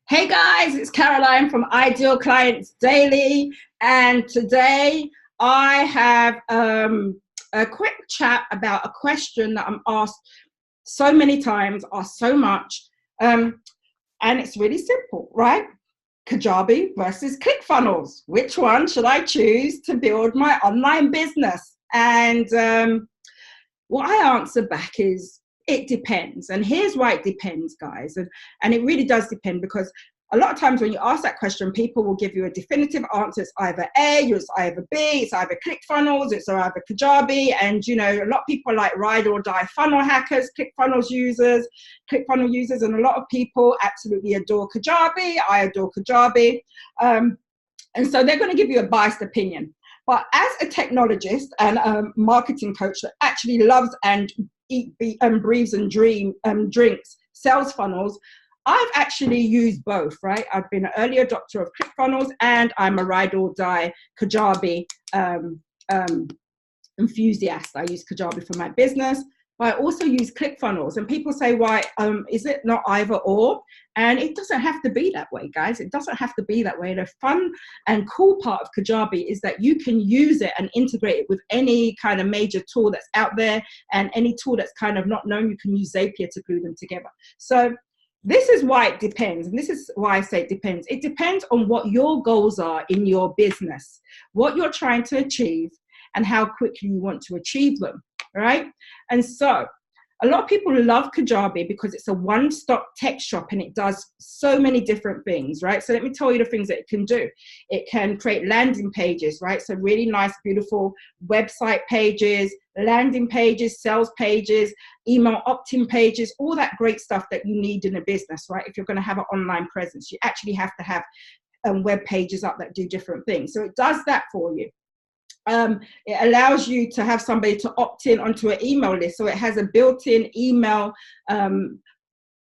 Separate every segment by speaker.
Speaker 1: Hey guys, it's Caroline from Ideal Clients Daily, and today I have a quick chat about a question that I'm asked so many times, asked so much, and it's really simple, right? Kajabi versus Clickfunnels. Which one should I choose to build my online business? And what I answer back is, it depends. And here's why it depends, guys. And it really does depend, because a lot of times when you ask that question, people will give you a definitive answer. It's either A, it's either B, it's either ClickFunnels, it's either Kajabi. And, you know, a lot of people are like ride or die funnel hackers, ClickFunnels users, ClickFunnel users. And a lot of people absolutely adore Kajabi. I adore Kajabi. And so they're going to give you a biased opinion. But as a technologist and a marketing coach that actually loves and breathes and drinks sales funnels, I've actually used both, right? I've been an early adopter of ClickFunnels, and I'm a ride or die Kajabi enthusiast. I use Kajabi for my business, but I also use ClickFunnels. And people say, why is it not either or? And it doesn't have to be that way, guys. It doesn't have to be that way. The fun and cool part of Kajabi is that you can use it and integrate it with any kind of major tool that's out there, and any tool that's kind of not known. You can use Zapier to glue them together. So this is why it depends. And this is why I say it depends. It depends on what your goals are in your business, what you're trying to achieve, and how quickly you want to achieve them, right? And so a lot of people love Kajabi because it's a one-stop tech shop and it does so many different things, right? So let me tell you the things that it can do. It can create landing pages, right? So really nice, beautiful website pages, landing pages, sales pages, email opt-in pages, all that great stuff that you need in a business, right? If you're going to have an online presence, you actually have to have web pages up that do different things. So it does that for you. It allows you to have somebody to opt in onto an email list. So it has a built-in email auto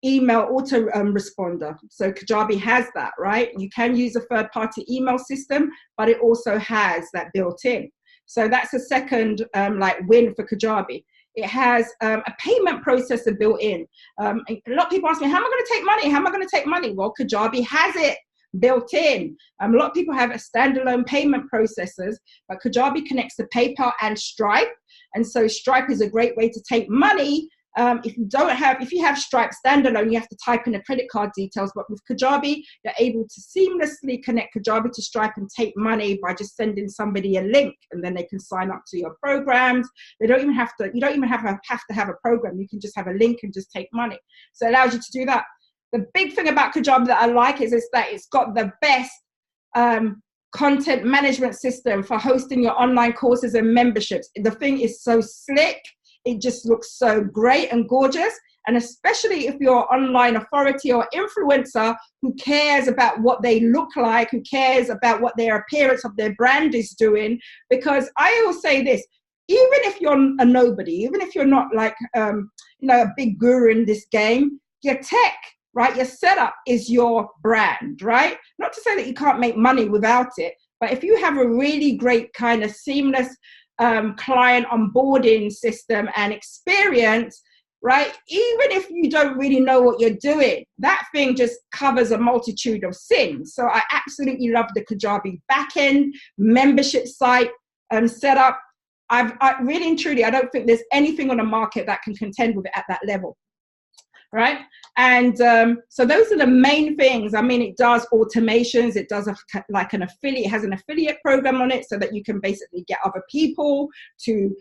Speaker 1: responder. So Kajabi has that, right? You can use a third-party email system, but it also has that built in. So that's a second win for Kajabi. It has a payment processor built in. A lot of people ask me, how am I going to take money? How am I going to take money? Well, Kajabi has it built in. A lot of people have a standalone payment processors, but Kajabi connects to PayPal and Stripe. And so Stripe is a great way to take money. If you have Stripe standalone, you have to type in the credit card details. But with Kajabi, you're able to seamlessly connect Kajabi to Stripe and take money by just sending somebody a link, and then they can sign up to your programs. You don't even have to have a program. You can just have a link and just take money. So it allows you to do that. The big thing about Kajabi that I like is that it's got the best content management system for hosting your online courses and memberships. The thing is so slick. It just looks so great and gorgeous. And especially if you're an online authority or influencer who cares about what they look like, who cares about what their appearance of their brand is doing. Because I always say this, even if you're a nobody, even if you're not like, a big guru in this game, your tech, right? Your setup is your brand, right? Not to say that you can't make money without it, but if you have a really great kind of seamless client onboarding system and experience, right? Even if you don't really know what you're doing, that thing just covers a multitude of sins. So I absolutely love the Kajabi backend membership site setup. I really and truly, I don't think there's anything on the market that can contend with it at that level. Right. And so those are the main things. I mean, it does automations. It does an affiliate. It has an affiliate program on it so that you can basically get other people to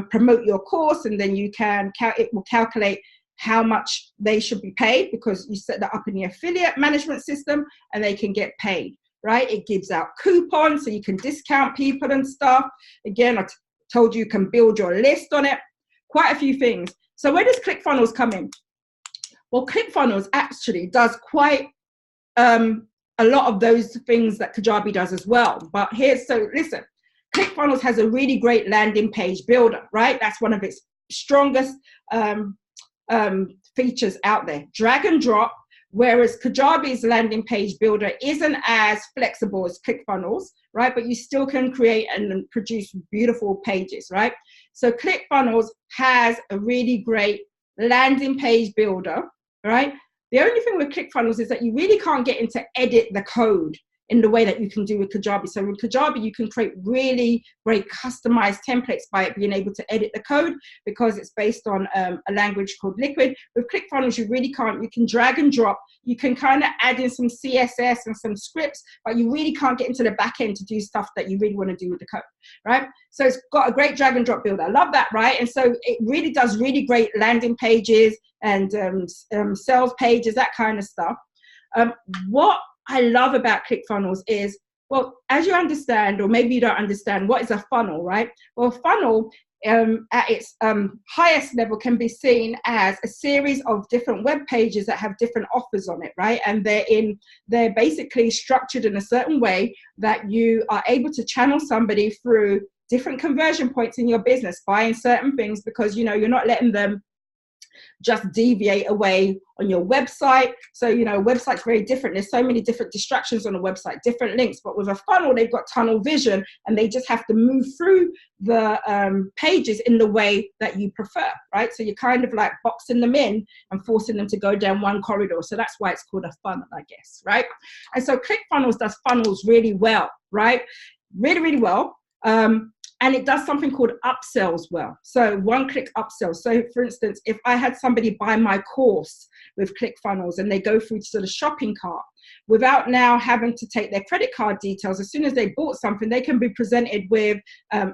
Speaker 1: promote your course, and then it will calculate how much they should be paid, because you set that up in the affiliate management system and they can get paid. Right. It gives out coupons so you can discount people and stuff. Again, I told you can build your list on it. Quite a few things. So where does ClickFunnels come in? Well, ClickFunnels actually does quite a lot of those things that Kajabi does as well. But listen, ClickFunnels has a really great landing page builder, right? That's one of its strongest features out there. Drag and drop, whereas Kajabi's landing page builder isn't as flexible as ClickFunnels, right? But you still can create and produce beautiful pages, right? So ClickFunnels has a really great landing page builder, right? The only thing with ClickFunnels is that you really can't get into edit the code in the way that you can do with Kajabi. So with Kajabi, you can create really great customized templates by being able to edit the code, because it's based on a language called Liquid. With ClickFunnels, you really can't. You can drag and drop. You can kind of add in some CSS and some scripts, but you really can't get into the back end to do stuff that you really want to do with the code, right? So it's got a great drag and drop builder. I love that, right? And so it really does really great landing pages and sales pages, that kind of stuff. What I love about ClickFunnels is, well, as you understand, or maybe you don't understand, what is a funnel, right? Well, a funnel at its highest level can be seen as a series of different web pages that have different offers on it, right? And they're basically structured in a certain way that you are able to channel somebody through different conversion points in your business, buying certain things, because you're not letting them just deviate away on your website. So, website's very different. There's so many different distractions on a website, different links, but with a funnel, they've got tunnel vision, and they just have to move through the pages in the way that you prefer, right? So you're kind of like boxing them in and forcing them to go down one corridor. So that's why it's called a funnel, I guess, right? And so ClickFunnels does funnels really well, right? Really, really well. And it does something called upsells well. So one-click upsells. So for instance, if I had somebody buy my course with ClickFunnels and they go through to the shopping cart, without now having to take their credit card details, as soon as they bought something, they can be presented with an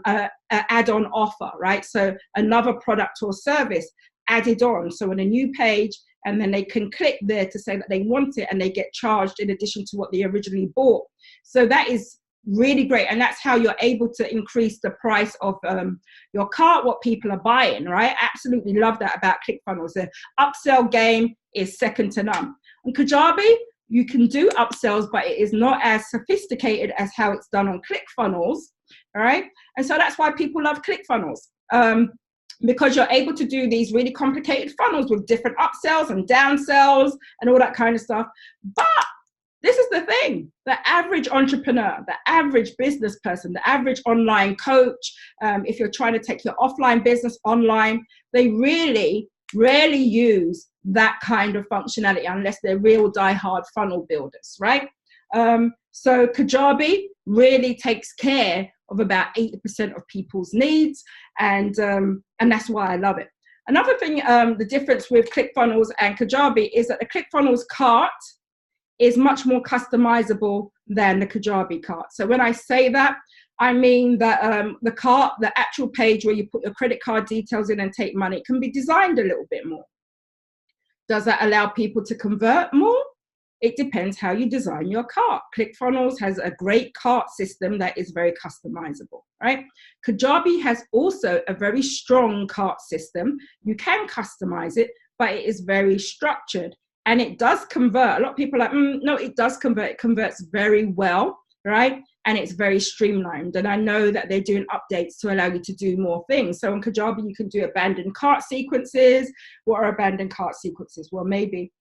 Speaker 1: add-on offer, right? So another product or service added on. So on a new page, and then they can click there to say that they want it, and they get charged in addition to what they originally bought. So that is really great, and that's how you're able to increase the price of your cart, what people are buying, right? Absolutely love that about ClickFunnels. The upsell game is second to none. On Kajabi, you can do upsells, but it is not as sophisticated as how it's done on ClickFunnels, all right? And so that's why people love ClickFunnels, because you're able to do these really complicated funnels with different upsells and downsells and all that kind of stuff. But this is the thing, the average entrepreneur, the average business person, the average online coach, if you're trying to take your offline business online, they really rarely use that kind of functionality unless they're real diehard funnel builders, right? So Kajabi really takes care of about 80% of people's needs, and that's why I love it. Another thing, the difference with ClickFunnels and Kajabi is that the ClickFunnels cart is much more customizable than the Kajabi cart. So when I say that, I mean that the cart, the actual page where you put your credit card details in and take money, can be designed a little bit more. Does that allow people to convert more? It depends how you design your cart. ClickFunnels has a great cart system that is very customizable, right? Kajabi has also a very strong cart system. You can customize it, but it is very structured. And it does convert. A lot of people are like, no, it does convert. It converts very well, right? And it's very streamlined. And I know that they're doing updates to allow you to do more things. So on Kajabi, you can do abandoned cart sequences. What are abandoned cart sequences? Well, maybe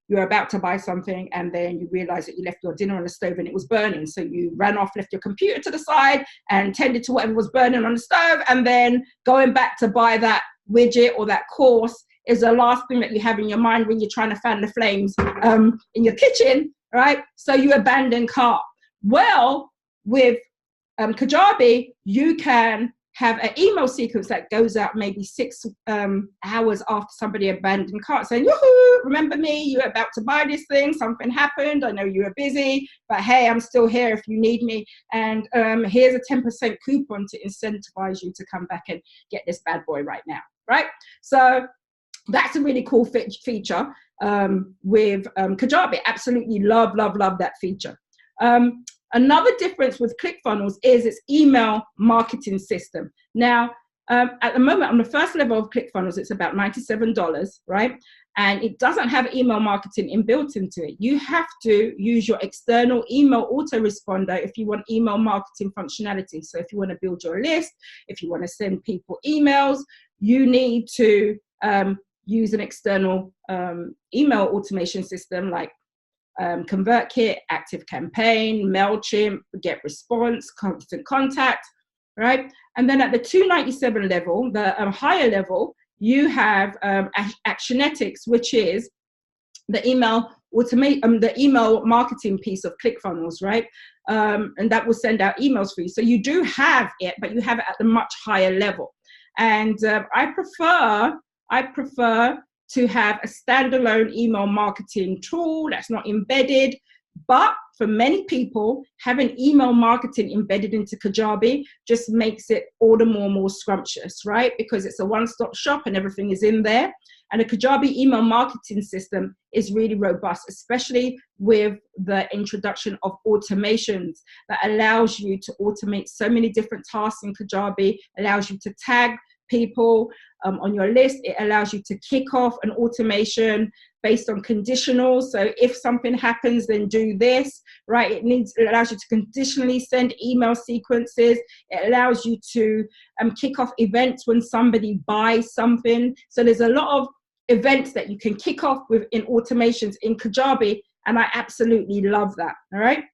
Speaker 1: you're about to buy something and then you realize that you left your dinner on the stove and it was burning. So you ran off, left your computer to the side and tended to whatever was burning on the stove. And then going back to buy that widget or that course is the last thing that you have in your mind when you're trying to fan the flames in your kitchen, right? So you abandon cart. Well, with Kajabi, you can have an email sequence that goes out maybe 6 hours after somebody abandoned cart, saying, "Yoo-hoo, remember me, you were about to buy this thing, something happened, I know you were busy, but hey, I'm still here if you need me, and here's a 10% coupon to incentivize you to come back and get this bad boy right now," right? So that's a really cool feature with Kajabi. Absolutely love that feature. Another difference with ClickFunnels is its email marketing system. Now, at the moment, on the first level of ClickFunnels, it's about $97, right? And it doesn't have email marketing inbuilt into it. You have to use your external email autoresponder if you want email marketing functionality. So if you want to build your list, if you want to send people emails, you need to use an external email automation system like ConvertKit, ActiveCampaign, MailChimp, GetResponse, Constant Contact, right? And then at the $297 level, the higher level, you have Actionetics, which is the email the email marketing piece of Clickfunnels, right? And that will send out emails for you. So you do have it, but you have it at a much higher level. And I prefer to have a standalone email marketing tool that's not embedded. But for many people, having email marketing embedded into Kajabi just makes it all the more scrumptious, right? Because it's a one-stop shop and everything is in there. And a Kajabi email marketing system is really robust, especially with the introduction of automations that allows you to automate so many different tasks in Kajabi, allows you to tag people on your list. It allows you to kick off an automation based on conditionals. So if something happens, then do this, right? It allows you to conditionally send email sequences. It allows you to kick off events when somebody buys something. So there's a lot of events that you can kick off with in automations in Kajabi, and I absolutely love that. All right.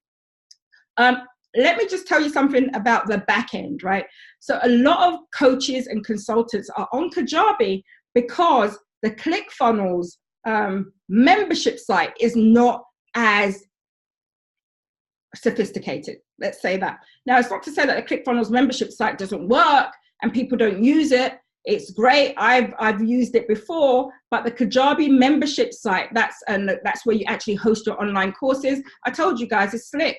Speaker 1: Let me just tell you something about the back end, right? So a lot of coaches and consultants are on Kajabi because the Clickfunnels membership site is not as sophisticated. Let's say that. Now, it's not to say that the Clickfunnels membership site doesn't work and people don't use it. It's great. I've used it before, but the Kajabi membership site, that's where you actually host your online courses. I told you guys, it's slick.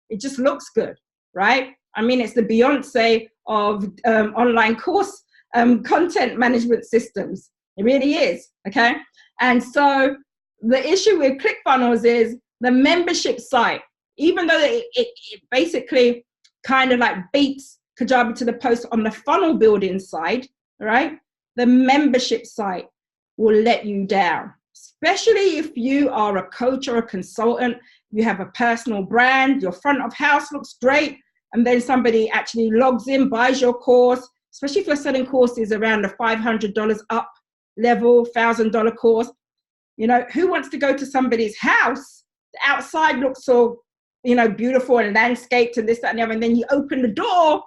Speaker 1: It just looks good, right? I mean, it's the Beyonce of online course content management systems. It really is, okay? And so the issue with Clickfunnels is the membership site, even though it basically kind of like beats Kajabi to the post on the funnel building side, right? The membership site will let you down, especially if you are a coach or a consultant, you have a personal brand, your front of house looks great, and then somebody actually logs in, buys your course, especially if you're selling courses around the $500 up level, $1,000 course. You know, who wants to go to somebody's house? The outside looks so, you know, beautiful and landscaped and this, that, and the other, and then you open the door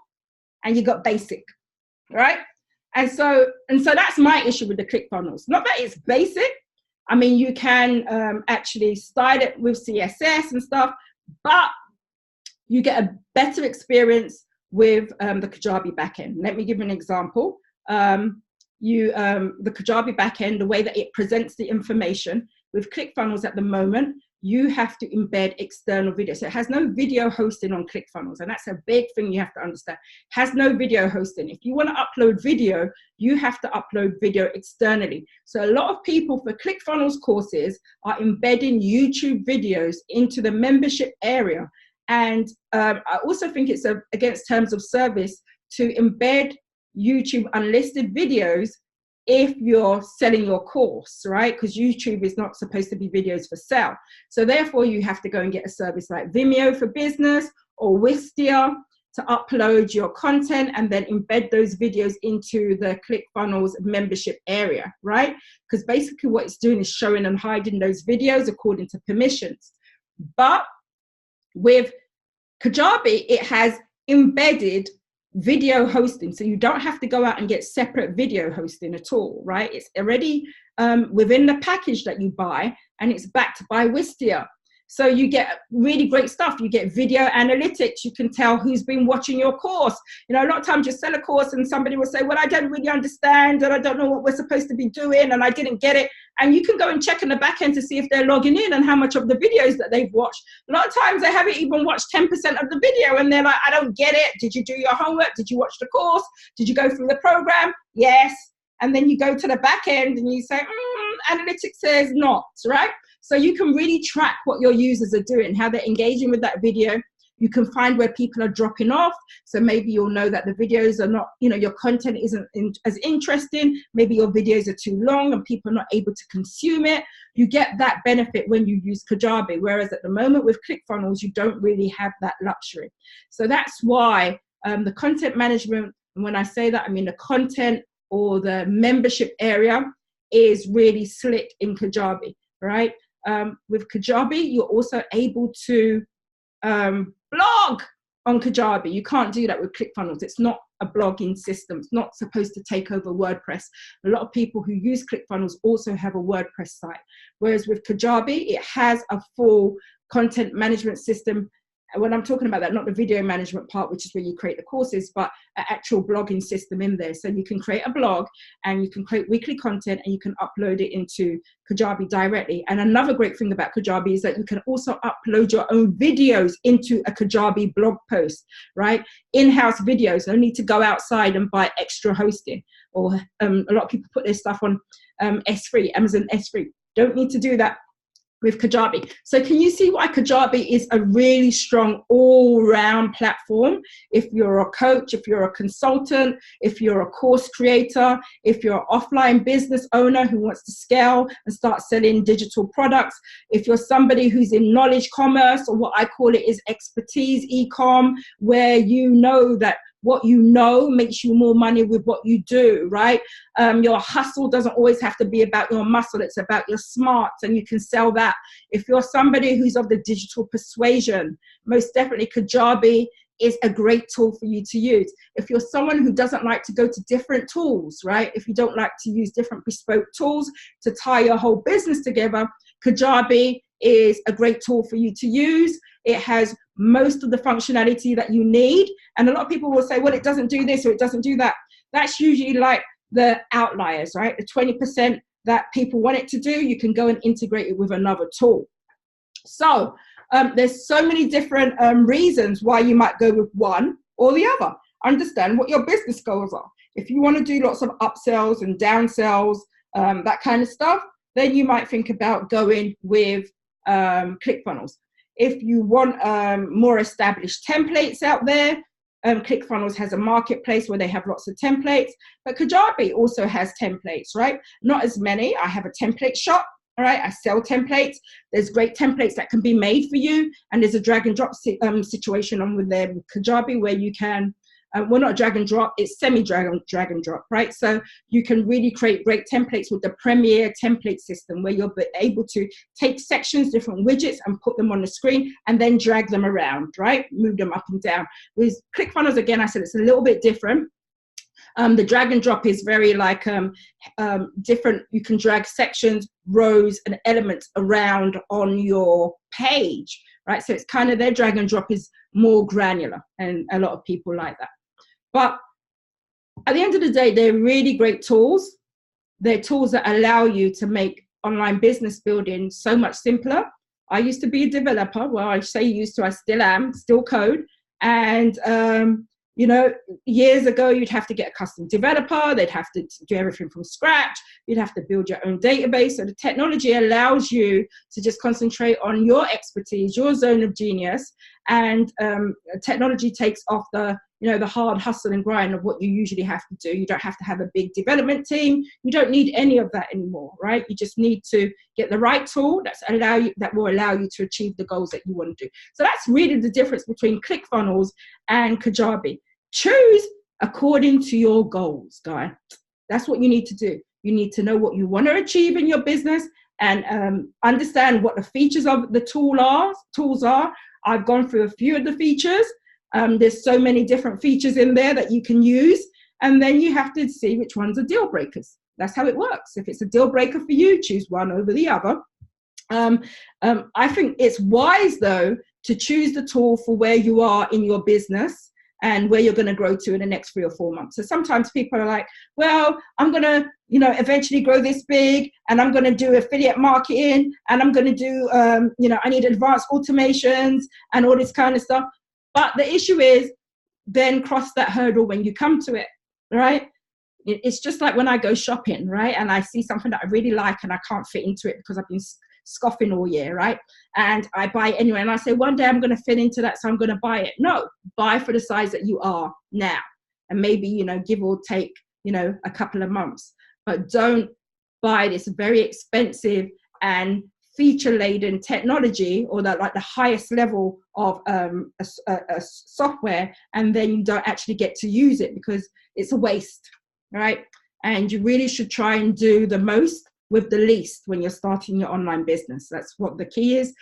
Speaker 1: and you got basic, right? And so that's my issue with the Clickfunnels. Not that it's basic. I mean, you can actually style it with CSS and stuff, but you get a better experience with the Kajabi backend. Let me give you an example. The Kajabi backend, the way that it presents the information with Clickfunnels at the moment, you have to embed external video. So it has no video hosting on Clickfunnels, and that's a big thing you have to understand. It has no video hosting. If you want to upload video, you have to upload video externally. So a lot of people for Clickfunnels courses are embedding YouTube videos into the membership area. And I also think it's against terms of service to embed YouTube unlisted videos if you're selling your course, right? Because YouTube is not supposed to be videos for sale. So therefore, you have to go and get a service like Vimeo for Business or Wistia to upload your content and then embed those videos into the Clickfunnels membership area, right? Because basically what it's doing is showing and hiding those videos according to permissions. But with Kajabi, it has embedded video hosting, so you don't have to go out and get separate video hosting at all, right? It's already within the package that you buy, and it's backed by Wistia. So you get really great stuff. You get video analytics. You can tell who's been watching your course. You know, a lot of times you sell a course and somebody will say, well, I don't really understand, and I don't know what we're supposed to be doing, and I didn't get it. And you can go and check in the back end to see if they're logging in and how much of the videos that they've watched. A lot of times they haven't even watched 10% of the video, and they're like, I don't get it. Did you do your homework? Did you watch the course? Did you go through the program? Yes. And then you go to the back end and you say, analytics says not, right? So you can really track what your users are doing, how they're engaging with that video. You can find where people are dropping off. So maybe you'll know that the videos are not, you know, your content isn't as interesting. Maybe your videos are too long and people are not able to consume it. You get that benefit when you use Kajabi, whereas at the moment with Clickfunnels, you don't really have that luxury. So that's why the content management, and when I say that, I mean the content or the membership area is really slick in Kajabi, right? With Kajabi, you're also able to blog on Kajabi. You can't do that with Clickfunnels. It's not a blogging system. It's not supposed to take over WordPress. A lot of people who use ClickFunnels also have a WordPress site. Whereas with Kajabi, it has a full content management system. When I'm talking about that, not the video management part, which is where you create the courses, but an actual blogging system in there. So you can create a blog and you can create weekly content and you can upload it into Kajabi directly. And another great thing about Kajabi is that you can also upload your own videos into a Kajabi blog post, right? In-house videos, no need to go outside and buy extra hosting. Or a lot of people put their stuff on S3, Amazon S3. Don't need to do that with Kajabi. So can you see why Kajabi is a really strong all-round platform? If you're a coach, if you're a consultant, if you're a course creator, if you're an offline business owner who wants to scale and start selling digital products, if you're somebody who's in knowledge commerce, or what I call it is expertise e-com, where you know that what you know makes you more money with what you do, right? Your hustle doesn't always have to be about your muscle. It's about your smarts, and you can sell that. If you're somebody who's of the digital persuasion, most definitely Kajabi is a great tool for you to use. If you're someone who doesn't like to go to different tools, right? If you don't like to use different bespoke tools to tie your whole business together, Kajabi is a great tool for you to use. It has most of the functionality that you need. And a lot of people will say, well, it doesn't do this or it doesn't do that. That's usually like the outliers, right? The 20% that people want it to do, you can go and integrate it with another tool. So there's so many different reasons why you might go with one or the other. Understand what your business goals are. If you want to do lots of upsells and downsells, that kind of stuff, then you might think about going with ClickFunnels. If you want more established templates out there, ClickFunnels has a marketplace where they have lots of templates, but Kajabi also has templates, right? Not as many. I have a template shop, all right? I sell templates. There's great templates that can be made for you, and there's a drag and drop situation on with their Kajabi where you can, well, not drag and drop, it's semi-drag and drop, right? So you can really create great templates with the Premier template system where you'll be able to take sections, different widgets, and put them on the screen and then drag them around, right? Move them up and down. With ClickFunnels, again, I said it's a little bit different. The drag and drop is very like different. You can drag sections, rows, and elements around on your page, right? So it's kind of, their drag and drop is more granular, and a lot of people like that. But at the end of the day, they're really great tools. They're tools that allow you to make online business building so much simpler. I used to be a developer. Well, I say used to, I still am, still code. And, you know, years ago, you'd have to get a custom developer. They'd have to do everything from scratch. You'd have to build your own database. So the technology allows you to just concentrate on your expertise, your zone of genius. And technology takes off the, you know, the hard hustle and grind of what you usually have to do. You don't have to have a big development team. You don't need any of that anymore, right? You just need to get the right tool that will allow you to achieve the goals that you want to do. So that's really the difference between ClickFunnels and Kajabi. Choose according to your goals, guy. That's what you need to do. You need to know what you want to achieve in your business and understand what the features of the tools are. I've gone through a few of the features. There's so many different features in there that you can use, and then you have to see which ones are deal breakers. That's how it works. If it's a deal breaker for you, choose one over the other. I think it's wise, though, to choose the tool for where you are in your business and where you're going to grow to in the next 3 or 4 months. So sometimes people are like, well, I'm going to, you know, eventually grow this big, and I'm going to do affiliate marketing, and I'm going to do, you know, I need advanced automations and all this kind of stuff. But the issue is then cross that hurdle when you come to it, right? It's just like when I go shopping, right? And I see something that I really like and I can't fit into it because I've been scoffing all year, right? And I buy it anyway. And I say, one day I'm going to fit into that, so I'm going to buy it. No, buy for the size that you are now. And maybe, you know, give or take, you know, a couple of months. But don't buy this very expensive and feature-laden technology, or that like the highest level of a software, and then you don't actually get to use it because it's a waste, right? And you really should try and do the most with the least when you're starting your online business. That's what the key is.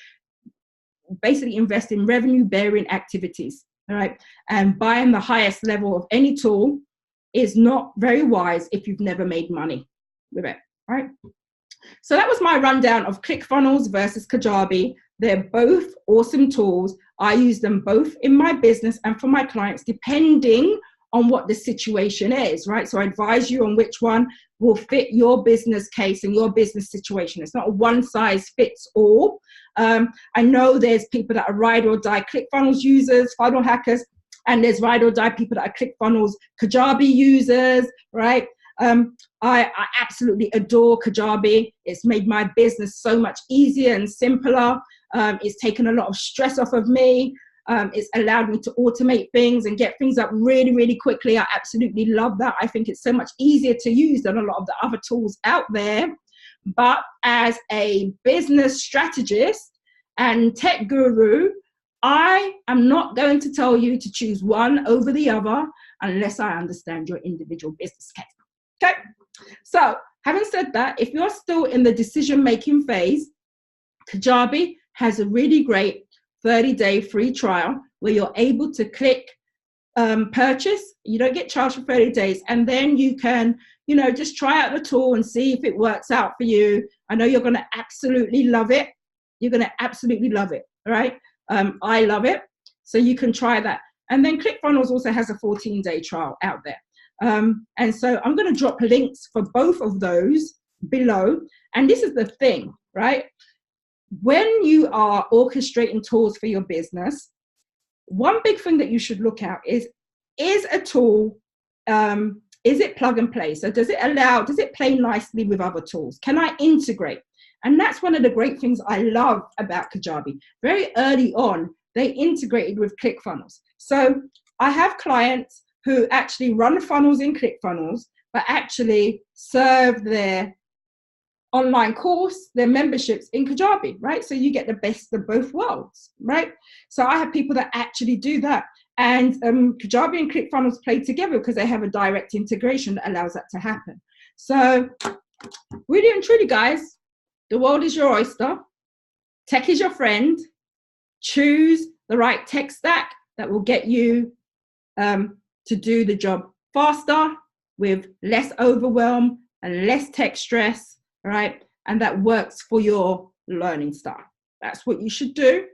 Speaker 1: Basically invest in revenue-bearing activities. all right? And buying the highest level of any tool is not very wise if you've never made money with it, right? So that was my rundown of Clickfunnels versus Kajabi. They're both awesome tools. I use them both in my business and for my clients, depending on what the situation is, right? So I advise you on which one will fit your business case and your business situation. It's not a one size fits all. I know there's people that are ride or die Clickfunnels users, funnel hackers, and there's ride or die people that are Clickfunnels Kajabi users, right? I absolutely adore Kajabi. It's made my business so much easier and simpler. It's taken a lot of stress off of me. It's allowed me to automate things and get things up really, really quickly. I absolutely love that. I think it's so much easier to use than a lot of the other tools out there. But as a business strategist and tech guru, I am not going to tell you to choose one over the other unless I understand your individual business case. Okay, so having said that, if you're still in the decision-making phase, Kajabi has a really great 30-day free trial where you're able to click purchase. You don't get charged for 30 days. And then you can, just try out the tool and see if it works out for you. I know you're going to absolutely love it. You're going to absolutely love it, right? I love it. So you can try that. And then Clickfunnels also has a 14-day trial out there. And so I'm going to drop links for both of those below. And this is the thing, right? When you are orchestrating tools for your business, one big thing that you should look at is a tool, is it plug and play? So does it play nicely with other tools? Can I integrate? And that's one of the great things I love about Kajabi. Very early on, they integrated with Clickfunnels. So I have clients who actually run funnels in Clickfunnels, but actually serve their online course, their memberships in Kajabi, right? So you get the best of both worlds, right? So I have people that actually do that. And Kajabi and Clickfunnels play together because they have a direct integration that allows that to happen. So really and truly, guys, the world is your oyster. Tech is your friend. Choose the right tech stack that will get you to do the job faster with less overwhelm and less tech stress, right? And that works for your learning style. That's what you should do.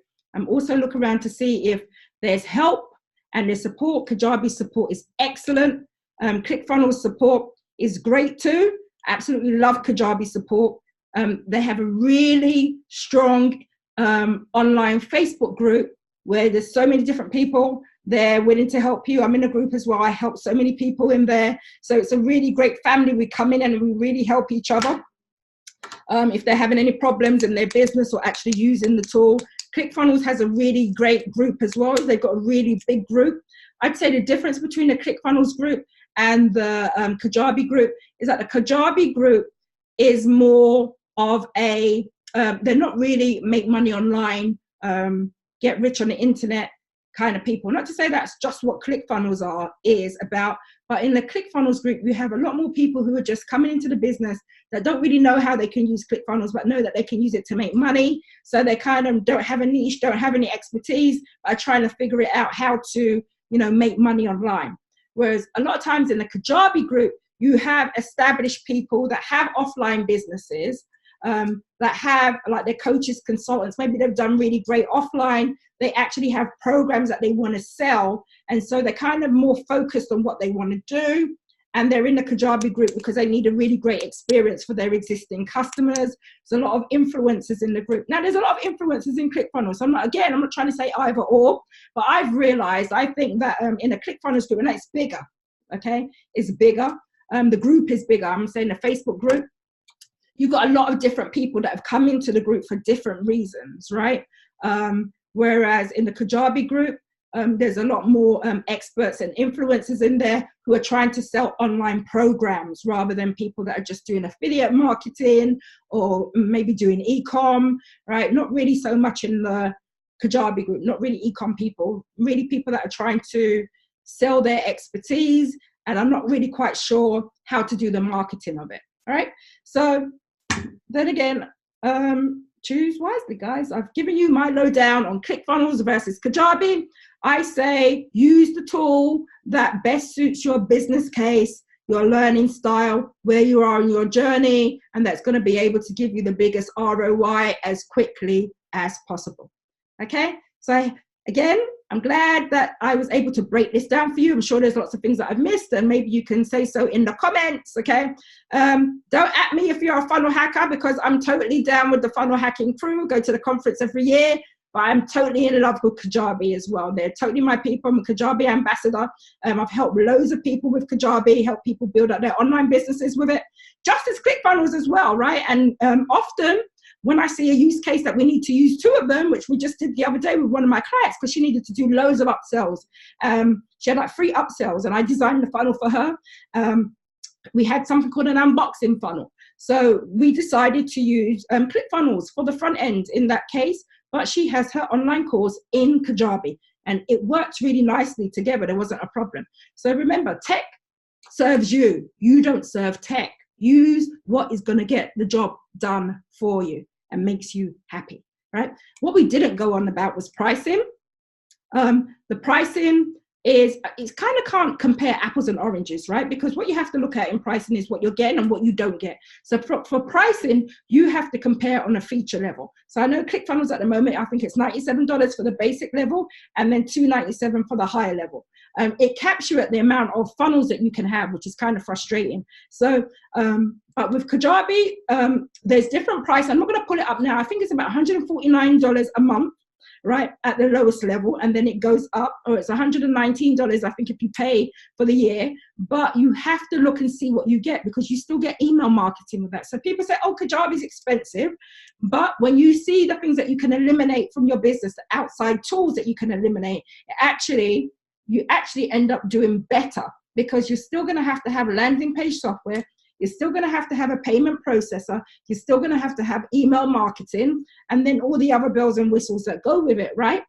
Speaker 1: Also look around to see if there's help and there's support. Kajabi support is excellent. Clickfunnels support is great too. Absolutely love Kajabi support. They have a really strong online Facebook group where there's so many different people. They're willing to help you. I'm in a group as well. I help so many people in there. So it's a really great family. We come in and we really help each other. If they're having any problems in their business or actually using the tool. Clickfunnels has a really great group as well. They've got a really big group. I'd say the difference between the Clickfunnels group and the Kajabi group is that the Kajabi group is more of a, they're not really make money online, get rich on the internet kind of people. Not to say that's just what Clickfunnels is about, but in the Clickfunnels group, we have a lot more people who are just coming into the business that don't really know how they can use Clickfunnels, but know that they can use it to make money. So they kind of don't have a niche, don't have any expertise, but are trying to figure it out how to, make money online. Whereas a lot of times in the Kajabi group, you have established people that have offline businesses, that have like their coaches, consultants, maybe they've done really great offline. They actually have programs that they want to sell. And so they're kind of more focused on what they want to do. And they're in the Kajabi group because they need a really great experience for their existing customers. There's a lot of influencers in the group. Now, there's a lot of influencers in Clickfunnels. So I'm not trying to say either or, but I've realized, I think that in a Clickfunnels group, and it's bigger, okay? It's bigger. The group is bigger. I'm saying the Facebook group, you've got a lot of different people that have come into the group for different reasons, right? Whereas in the Kajabi group, there's a lot more experts and influencers in there who are trying to sell online programs rather than people that are just doing affiliate marketing or maybe doing e-com, right? Not really so much in the Kajabi group, not really e-com people, really people that are trying to sell their expertise, and I'm not really quite sure how to do the marketing of it, all right? So then again, choose wisely, guys. I've given you my lowdown on Clickfunnels versus Kajabi. I say use the tool that best suits your business case, your learning style, where you are in your journey, and that's going to be able to give you the biggest ROI as quickly as possible. Okay, so again, I'm glad that I was able to break this down for you. I'm sure there's lots of things that I've missed, and maybe you can say so in the comments, okay? Don't at me if you're a funnel hacker, because I'm totally down with the funnel hacking crew. Go to the conference every year, but I'm totally in love with Kajabi as well. They're totally my people. I'm a Kajabi ambassador. I've helped loads of people with Kajabi, helped people build up their online businesses with it, just as Clickfunnels as well, right? And often, when I see a use case that we need to use 2 of them, which we just did the other day with one of my clients, because she needed to do loads of upsells. She had like 3 upsells, and I designed the funnel for her. We had something called an unboxing funnel. So we decided to use Clickfunnels for the front end in that case, but she has her online course in Kajabi, and it worked really nicely together. There wasn't a problem. So remember, tech serves you. You don't serve tech. Use what is going to get the job done for you and makes you happy, right? What we didn't go on about was pricing. The pricing is, it's kind of can't compare apples and oranges, right? Because what you have to look at in pricing is what you're getting and what you don't get. So for pricing, you have to compare on a feature level. So I know Clickfunnels at the moment, I think it's $97 for the basic level, and then $297 for the higher level. It caps you at the amount of funnels that you can have, which is kind of frustrating. So, but with Kajabi, there's different price. I'm not going to pull it up now. I think it's about $149 a month, right, at the lowest level, and then it goes up, or it's $119, I think, if you pay for the year. But you have to look and see what you get, because you still get email marketing with that. So people say, oh, Kajabi is expensive, but when you see the things that you can eliminate from your business, the outside tools that you can eliminate, you actually end up doing better, because you're still going to have landing page software. You're still going to have a payment processor. You're still going to have email marketing, and then all the other bells and whistles that go with it, right?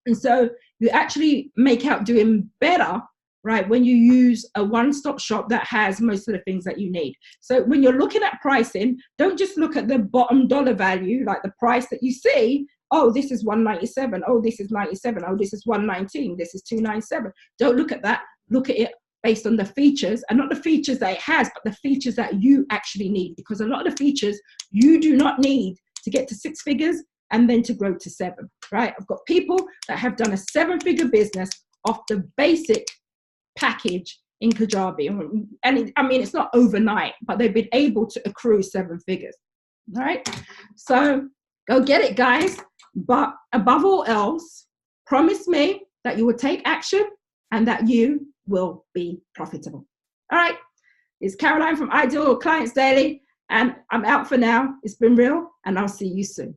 Speaker 1: And so you actually make out doing better, right, when you use a one-stop shop that has most of the things that you need. So when you're looking at pricing, don't just look at the bottom dollar value, like the price that you see. Oh, this is $197. Oh, this is $97. Oh, this is $119. This is $297. Don't look at that. Look at it based on the features, and not the features that it has, but the features that you actually need. Because a lot of the features you do not need to get to 6 figures and then to grow to 7, right? I've got people that have done a 7-figure business off the basic package in Kajabi. And I mean, it's not overnight, but they've been able to accrue 7 figures, all right? So go get it, guys. But above all else, promise me that you will take action and that you will be profitable. All right. It's Caroline from Ideal Clients Daily, and I'm out for now. It's been real, and I'll see you soon.